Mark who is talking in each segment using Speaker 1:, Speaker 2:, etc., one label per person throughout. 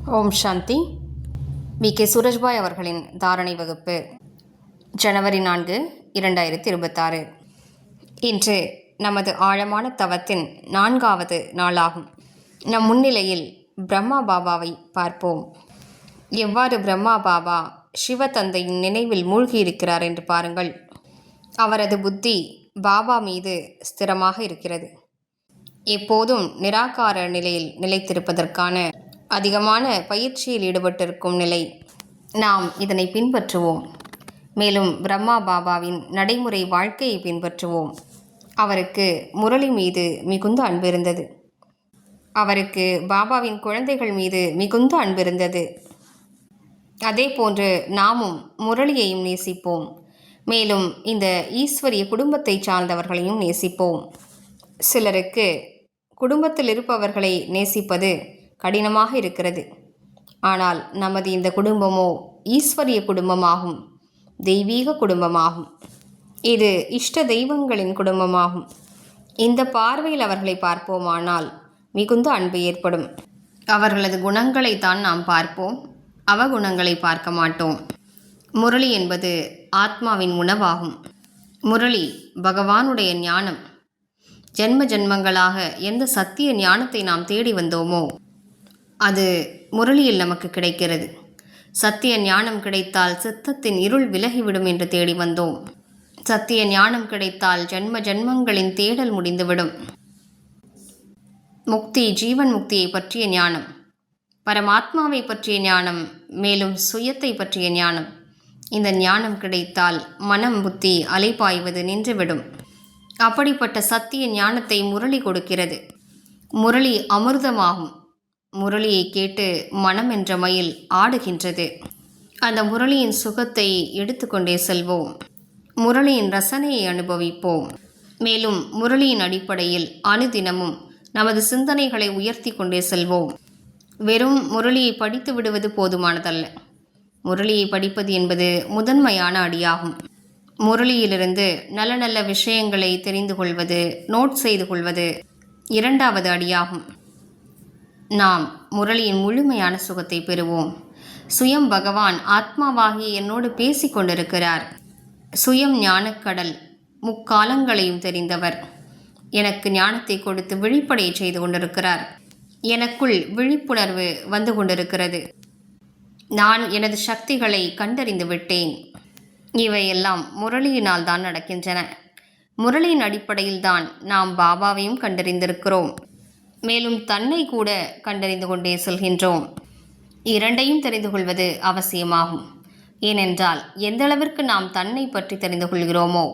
Speaker 1: ஓம் சாந்தி. VK. Surajbhai அவர்களின் தாரணை வகுப்பு ஜனவரி 4, 2026. இன்று நமது ஆழமான தவத்தின் 4வது நாளாகும். நம் முன்னிலையில் பிரம்மா பாபாவை பார்ப்போம். எவ்வாறு பிரம்மா பாபா சிவதந்தையின் நினைவில் மூழ்கியிருக்கிறார் என்று பாருங்கள். அவரது புத்தி பாபா மீது ஸ்திரமாக இருக்கிறது. எப்போதும் நிராகார நிலையில் நிலைத்திருப்பதற்கான அதிகமான பயிற்சியில் ஈடுபட்டிருக்கும் நிலை. நாம் இதனை பின்பற்றுவோம். மேலும் பிரம்மா பாபாவின் நடைமுறை வாழ்க்கையை பின்பற்றுவோம். அவருக்கு முரளி மீது மிகுந்த அன்பிருந்தது. அவருக்கு பாபாவின் குழந்தைகள் மீது மிகுந்த அன்பிருந்தது. அதே போன்று நாமும் முரளியையும் நேசிப்போம். மேலும் இந்த ஈஸ்வரிய குடும்பத்தை சார்ந்தவர்களையும் நேசிப்போம். சிலருக்கு குடும்பத்தில் இருப்பவர்களை நேசிப்பது கடினமாக இருக்கிறது. ஆனால் நமது இந்த குடும்பமோ ஈஸ்வரிய குடும்பமாகும், தெய்வீக குடும்பமாகும். இது இஷ்ட தெய்வங்களின் குடும்பமாகும். இந்த பார்வையில் அவர்களை பார்ப்போமானால் மிகுந்த அன்பு ஏற்படும். அவர்களது குணங்களைத்தான் நாம் பார்ப்போம், அவகுணங்களை பார்க்க மாட்டோம். முரளி என்பது ஆத்மாவின் உணவாகும். முரளி பகவானுடைய ஞானம். ஜென்ம ஜென்மங்களாக எந்த சத்திய ஞானத்தை நாம் தேடி வந்தோமோ அது முரளியில் நமக்கு கிடைக்கிறது. சத்திய ஞானம் கிடைத்தால் சித்தத்தின் இருள் விலகிவிடும் என்று தேடி வந்தோம். சத்திய ஞானம் கிடைத்தால் ஜென்ம ஜென்மங்களின் தேடல் முடிந்துவிடும். முக்தி, ஜீவன் முக்தியை பற்றிய ஞானம், பரமாத்மாவை பற்றிய ஞானம், மேலும் சுயத்தை பற்றிய ஞானம். இந்த ஞானம் கிடைத்தால் மனம், புத்தி அலைபாய்வது நின்றுவிடும். அப்படிப்பட்ட சத்திய ஞானத்தை முரளி கொடுக்கிறது. முரளி அமிர்தமாகும். முரளியை கேட்டு மனம் என்ற மயில் ஆடுகின்றது. அந்த முரளியின் சுகத்தை எடுத்துக்கொண்டே செல்வோம். முரளியின் ரசனையை அனுபவிப்போம். மேலும் முரளியின் அடிப்படையில் அனுதினமும் நமது சிந்தனைகளை உயர்த்தி கொண்டே செல்வோம். வெறும் முரளியை படித்து விடுவது போதுமானதல்ல. முரளியை படிப்பது என்பது முதன்மையான அடியாகும். முரளியிலிருந்து நல்ல நல்ல விஷயங்களை தெரிந்து கொள்வது, நோட் செய்து கொள்வது 2வது அடியாகும். நாம் முரளியின் முழுமையான சுகத்தை பெறுவோம். சுயம் பகவான் ஆத்மாவாகிய என்னோடு பேசி கொண்டிருக்கிறார். சுயம் ஞானக்கடல், முக்காலங்களையும் தெரிந்தவர். எனக்கு ஞானத்தை கொடுத்து விழிப்படைய செய்து கொண்டிருக்கிறார். எனக்குள் விழிப்புணர்வு வந்து கொண்டிருக்கிறது. நான் எனது சக்திகளை கண்டறிந்து விட்டேன். இவையெல்லாம் முரளியினால் தான் நடக்கின்றன. முரளியின் அடிப்படையில் தான் நாம் பாபாவையும் கண்டறிந்திருக்கிறோம். மேலும் தன்னை கூட கண்டறிந்து கொண்டே செல்கின்றோம். இரண்டையும் தெரிந்து கொள்வது அவசியமாகும். ஏனென்றால் எந்த அளவிற்கு நாம் தன்னை பற்றி தெரிந்து கொள்கிறோமோ,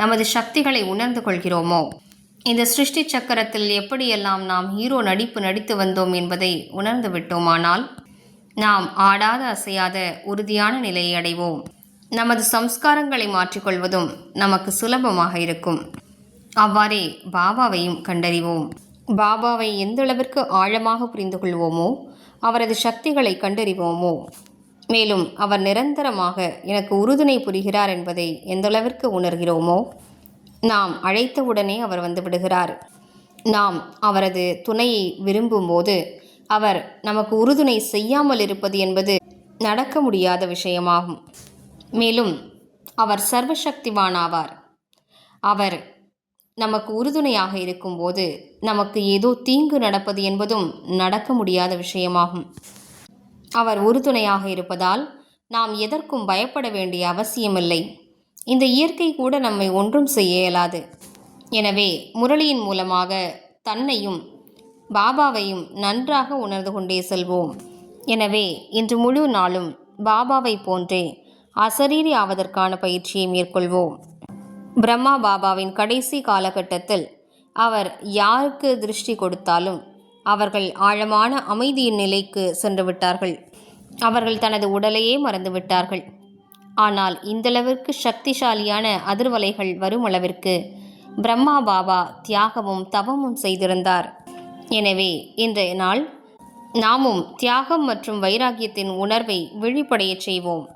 Speaker 1: நமது சக்திகளை உணர்ந்து கொள்கிறோமோ, இந்த சிருஷ்டி சக்கரத்தில் எப்படியெல்லாம் நாம் ஹீரோ நடிப்பு நடித்து வந்தோம் என்பதை உணர்ந்து விட்டோமானால் நாம் ஆடாத அசையாத உறுதியான நிலையை அடைவோம். நமது சம்ஸ்காரங்களை மாற்றிக்கொள்வதும் நமக்கு சுலபமாக இருக்கும். அவ்வாறே பாபாவையும் கண்டறிவோம். பாபாவை எந்த அளவிற்கு ஆழமாக புரிந்து கொள்வோமோ, அவரது சக்திகளை கண்டறிவோமோ, மேலும் அவர் நிரந்தரமாக எனக்கு உறுதுணை புரிகிறார் என்பதை எந்த அளவிற்கு உணர்கிறோமோ, நாம் அழைத்தவுடனே அவர் வந்து விடுகிறார். நாம் அவரது துணையை விரும்பும்போது அவர் நமக்கு உறுதுணை செய்யாமல் இருப்பது என்பது நடக்க முடியாத விஷயமாகும். மேலும் அவர் சர்வசக்திவானாவார். அவர் நமக்கு உறுதுணையாக இருக்கும்போது நமக்கு ஏதோ தீங்கு நடப்பது என்பதும் நடக்க முடியாத விஷயமாகும். அவர் உறுதுணையாக இருப்பதால் நாம் எதற்கும் பயப்பட வேண்டிய அவசியமில்லை. இந்த இயற்கை கூட நம்மை ஒன்றும் செய்ய இயலாது. எனவே முரளியின் மூலமாக தன்னையும் பாபாவையும் நன்றாக உணர்ந்து கொண்டே செல்வோம். எனவே இன்று முழு நாளும் பாபாவை போன்றே அசரீரி ஆவதற்கான பயிற்சியை மேற்கொள்வோம். பிரம்மா பாபாவின் கடைசி காலகட்டத்தில் அவர் யாருக்கு திருஷ்டி கொடுத்தாலும் அவர்கள் ஆழமான அமைதியின் நிலைக்கு சென்று விட்டார்கள். அவர்கள் தனது உடலையே மறந்து விட்டார்கள். ஆனால் இந்தளவிற்கு சக்திசாலியான அதிர்வலைகள் வரும் அளவிற்கு பிரம்மா பாபா தியாகமும் தவமும் செய்திருந்தார். எனவே இன்றைய நாள் நாமும் தியாகம் மற்றும் வைராகியத்தின் உணர்வை விழிப்படைய செய்வோம்.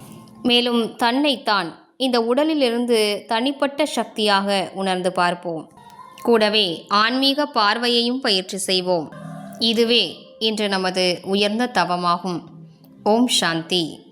Speaker 1: மேலும் தன்னைத்தான் இந்த உடலிலிருந்து தனிப்பட்ட சக்தியாக உணர்ந்து பார்ப்போம். கூடவே ஆன்மீக பார்வையையும் பயிற்சி செய்வோம். இதுவே இன்று நமது உயர்ந்த தவமாகும். ஓம் சாந்தி.